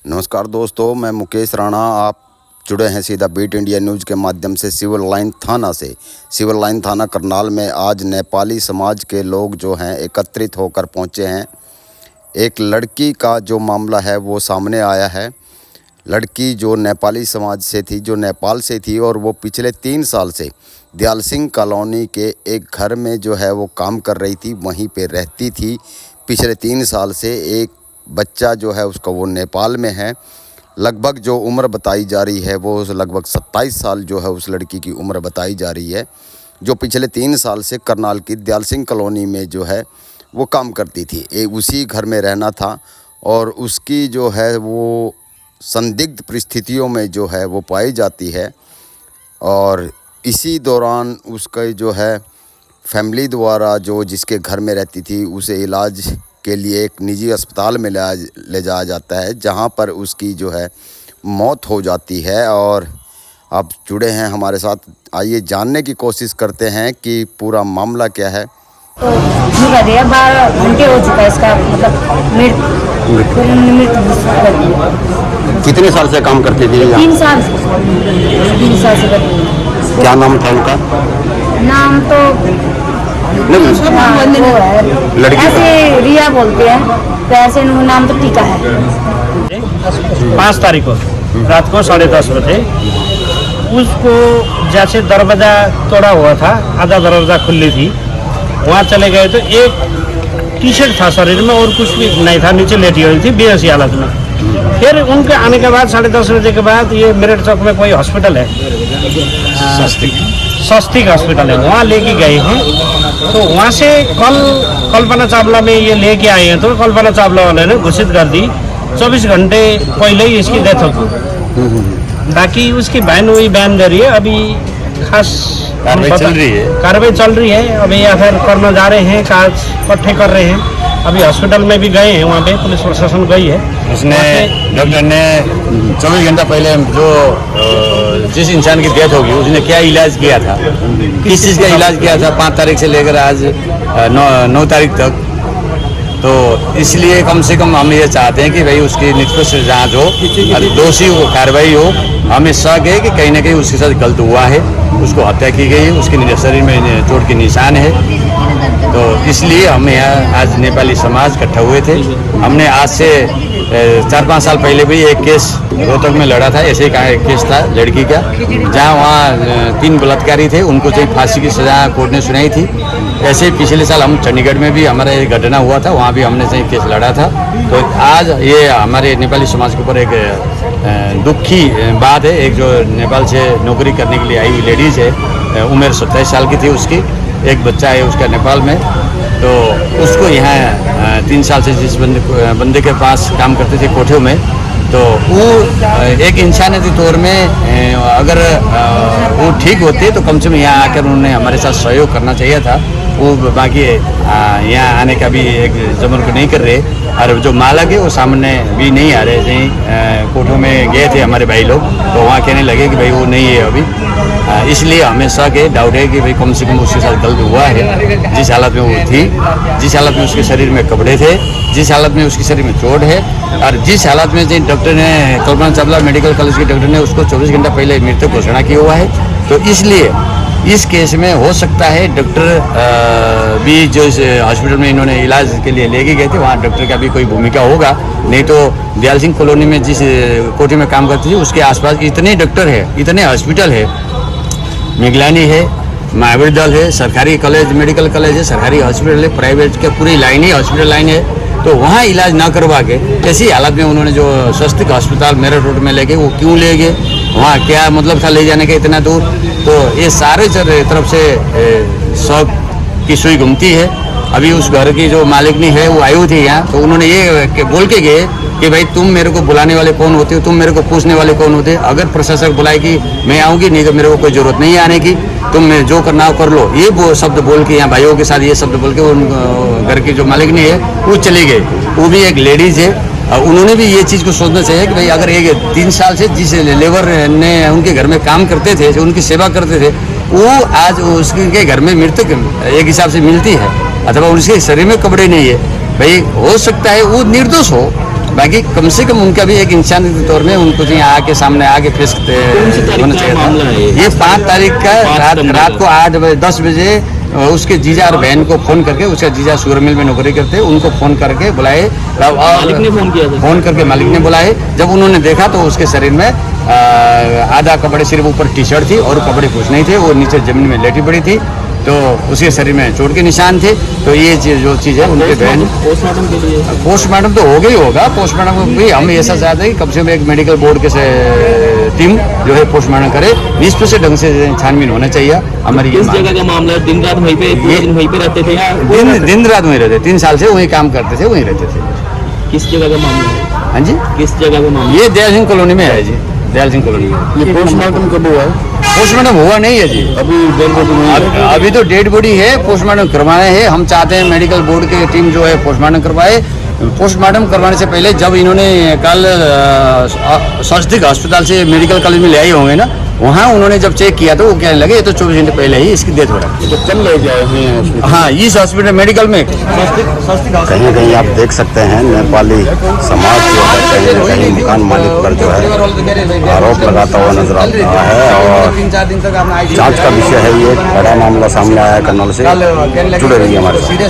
नमस्कार दोस्तों, मैं मुकेश राणा। आप जुड़े हैं सीधा बीट इंडिया न्यूज़ के माध्यम से सिविल लाइन थाना से। सिविल लाइन थाना करनाल में आज नेपाली समाज के लोग जो हैं एकत्रित होकर पहुंचे हैं। एक लड़की का जो मामला है वो सामने आया है। लड़की जो नेपाली समाज से थी, जो नेपाल से थी, और वो पिछले 3 साल से दयाल सिंह कॉलोनी के एक घर में जो है वो काम कर रही थी, वहीं पे रहती थी। पिछले 3 साल से एक बच्चा जो है उसका वो नेपाल में है। लगभग जो उम्र बताई जा रही है वो लगभग 27 साल जो है उस लड़की की उम्र बताई जा रही है, जो पिछले 3 साल से करनाल की दयाल सिंह कॉलोनी में जो है वो काम करती थी। उसी घर में रहना था और उसकी जो है वो संदिग्ध परिस्थितियों में जो है वो पाई जाती है। और इसी दौरान उसका जो है फैमिली द्वारा जो जिसके घर में रहती थी उसे इलाज के लिए एक निजी अस्पताल में ले जाया जाता है, जहां पर उसकी जो है मौत हो जाती है। और आप जुड़े हैं हमारे साथ, आइए जानने की कोशिश करते हैं कि पूरा मामला क्या है। तो 12 घंटे हो चुका है इसका, मतलब मृत्यु कितने साल से काम करती थी? 3 साल से करती है। क्या नाम था उनका? नाम तो लड़की ऐसे रिया बोलते हैं, तो ऐसे नाम तो टीका है। 5 तारीख को रात को 10:30 बजे उसको जैसे दरवाज़ा तोड़ा हुआ था, आधा दरवाज़ा खुली थी, वहाँ चले गए तो एक टी-शर्ट था शरीर में और कुछ भी नहीं था, नीचे लेटी हुई थी बेहोशी हालत में। फिर उनके आने के बाद 10:30 बजे के बाद ये मेरठ चौक में कोई हॉस्पिटल है, स्वस्तिक हॉस्पिटल है, वहाँ लेके गए हैं। तो वहाँ से कल कल्पना चावला में ये लेके आए हैं, तो कल्पना चावला वाले ने घोषित कर दी 24 घंटे पहले ही इसकी डेथ होगी। बाकी उसकी बहन हुई बयान दे रही है, अभी खास कार्रवाई चल रही है। अभी एफआईआर करने जा रहे हैं, कागज इकट्ठे कर रहे हैं। अभी हॉस्पिटल में भी गए हैं, वहाँ पे पुलिस प्रशासन गई है। उसने डॉक्टर ने 24 घंटा पहले जो जिस इंसान की डेथ होगी उसने क्या इलाज किया था, किस चीज़ का इलाज किया था 5 तारीख से लेकर आज 9 तारीख तक। तो इसलिए कम से कम हम ये चाहते हैं कि भाई उसकी निष्पक्ष जांच हो और दोषी को कार्रवाई हो। हमें शक है कि कहीं ना कहीं उसके साथ गलत हुआ है, उसको हत्या की गई, उसके शरीर में चोट के निशान है। तो इसलिए हम यहाँ आज नेपाली समाज इकट्ठा हुए थे। हमने आज से 4-5 साल पहले भी एक केस रोहतक में लड़ा था, ऐसे ही का एक केस था लड़की का, जहाँ वहाँ 3 बलात्कारी थे, उनको चाहिए फांसी की सजा कोर्ट ने सुनाई थी। ऐसे ही पिछले साल हम चंडीगढ़ में भी हमारा एक घटना हुआ था, वहाँ भी हमने चाहिए केस लड़ा था। तो आज ये हमारे नेपाली समाज के ऊपर एक दुख की बात है। एक जो नेपाल से नौकरी करने के लिए आई हुई लेडीज़ है, उम्र 27 साल की थी उसकी, एक बच्चा है उसका नेपाल में। तो उसको यहाँ 3 साल से जिस बंदे के पास काम करते थे कोठे में, तो वो एक इंसानियती तौर में अगर वो ठीक होते तो कम से कम यहाँ आकर उन्होंने हमारे साथ सहयोग करना चाहिए था। वो बाकी यहाँ आने का भी एक जमन को नहीं कर रहे, और जो मालक है वो सामने भी नहीं आ रहे। जहीं कोठों में गए थे हमारे भाई लोग, तो वहाँ कहने लगे कि भाई वो नहीं है अभी। इसलिए हमें शक है, डाउट है कि भाई कम से कम उसके साथ गलत हुआ है। जिस हालत में वो थी, जिस हालत में उसके शरीर में कपड़े थे, जिस हालत में उसके शरीर में चोट है, और जिस हालत में जिन डॉक्टर ने, कल्पना चावला मेडिकल कॉलेज के डॉक्टर ने उसको 24 घंटा पहले मृत्यु घोषणा किया हुआ है। तो इसलिए इस केस में हो सकता है डॉक्टर भी जो इस हॉस्पिटल में इन्होंने इलाज के लिए लेके गए थे, वहाँ डॉक्टर का भी कोई भूमिका होगा। नहीं तो दयाल सिंह कॉलोनी में जिस कोठी में काम करती थी उसके आसपास इतने डॉक्टर है, इतने हॉस्पिटल है, मिगलानी है, महावीर दल है, सरकारी कॉलेज मेडिकल कॉलेज है, सरकारी हॉस्पिटल है, प्राइवेट के पूरी लाइन ही हॉस्पिटल लाइन है। तो वहाँ इलाज ना करवा के ऐसी हालत में उन्होंने जो स्वस्तिक अस्पताल मेरठ रोड में ले गए, वो क्यों ले गए, वहाँ क्या मतलब था ले जाने का इतना दूर। तो ये सारे तरफ से शौक की सुई घूमती है। अभी उस घर की जो मालिकनी है वो आई हुई थी यहाँ, तो उन्होंने ये बोल के गए कि भाई तुम मेरे को बुलाने वाले कौन होते हो, तुम मेरे को पूछने वाले कौन होते हो, अगर प्रशासक बुलाए कि मैं आऊँगी, नहीं तो मेरे को कोई ज़रूरत नहीं है आने की, तुम जो करना हो कर लो। ये वो शब्द बोल के यहाँ भाइयों के साथ ये शब्द बोल के उन घर की जो मालिकनी है वो चली गई। वो भी एक लेडीज़ है। उन्होंने भी ये चीज़ को सोचना चाहिए कि भाई अगर एक 3 साल से जिस लेबर ने उनके घर में काम करते थे, जो उनकी सेवा करते थे, वो आज उसके घर में मृत्यु एक हिसाब से मिलती है, अथवा उसके शरीर में कपड़े नहीं है, भाई हो सकता है वो निर्दोष हो, बाकी कम से कम उनका भी एक इंसान के तौर में उनको यहाँ आके सामने आके पेश होना चाहिए था। ये 5 तारीख का रात को 10 बजे उसके जीजा और बहन को फोन करके, उसका जीजा शुगर मिल में नौकरी करते, उनको फोन करके बुलाए, मालिक ने फोन किया था, फोन करके मालिक ने बुलाए। जब उन्होंने देखा तो उसके शरीर में आधा कपड़े, सिर्फ ऊपर टी शर्ट थी और कपड़े कुछ नहीं थे, वो नीचे जमीन में लेटी पड़ी थी, तो उसके शरीर में चोट के निशान थे। तो ये जो चीज़ है उनके बहन पोस्टमार्टम तो हो गई होगा। पोस्टमार्टम भी हम ऐसा चाहते हैं कि कम से कम एक मेडिकल बोर्ड के टीम जो है पोस्टमार्टम करे, निष्पक्ष ढंग से छानबीन होना चाहिए हमारी। किस जगह का मामला है? दिन रात वहीं पे, पूरे दिन वहीं पे रहते थे या दिन रात वहीं रहते, 3 साल से वहीं काम करते थे, वहीं रहते थे। किस जगह का मामला है? हाँ जी, किस जगह का मामला? ये दयाल सिंह कॉलोनी में है जी, दयाल सिंह कॉलोनी में। ये पोस्टमार्टम कब हुआ है? पोस्टमार्टम हुआ नहीं है जी, अभी तो डेड बॉडी है, पोस्टमार्टम करवाए हैं। हम चाहते हैं मेडिकल बोर्ड की टीम जो है पोस्टमार्टम करवाए। पोस्टमार्टम करवाने से पहले जब इन्होंने कल स्वास्थ्य अस्पताल से मेडिकल कॉलेज में ले आए होंगे ना, वहाँ उन्होंने जब चेक किया तो वो कहने लगे ये तो 24 घंटे पहले ही इसकी डेथ हो रहा है। तो कल ले गए हैं? हाँ, इस हॉस्पिटल मेडिकल में कहीं कहीं आप देख सकते हैं नेपाली समाज जो है कहीं न कहीं मकान मालिक पर जो है आरोप लगाता हुआ नजर आ रहा है, और जांच का विषय है। ये बड़ा मामला सामने आया कर्नल से। जुड़े रहिए हमारे साथ।